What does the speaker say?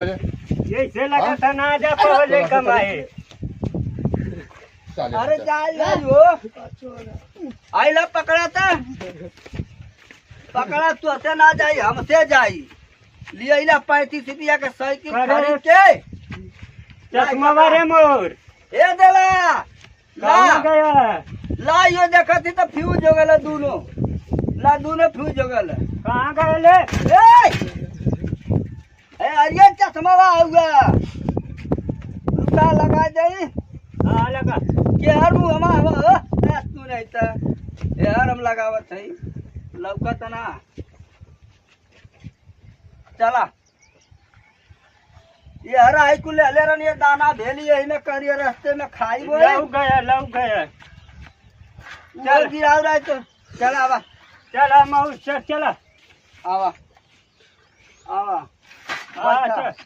ये से लगा था ना जा पहले कमाए। अरे चाल हो आइला पकड़ा था पकड़ा तू ऐसे ना जाई हमसे जाई लिया 35 रुपया के साइकिल खरीद के चश्मा मारे मोर ए देला कहाँ गया? ला यो देखा थी तो फ्यूज हो गया दोनों ला दोनों फ्यूज हो गया कहाँ गए ले? अरे चश्मा हुआ रुका लगा दे हाँ लगा के हर हमारा तू नहीं था यार हम लगावत है लौकत ना चला ये हर आई कुल ले रन ये दाना भेली यही में करिए रास्ते में खाई वो लग गया चल गिराव रहा है तो चला आवा चला मऊस चला आवा आवा हाँ चल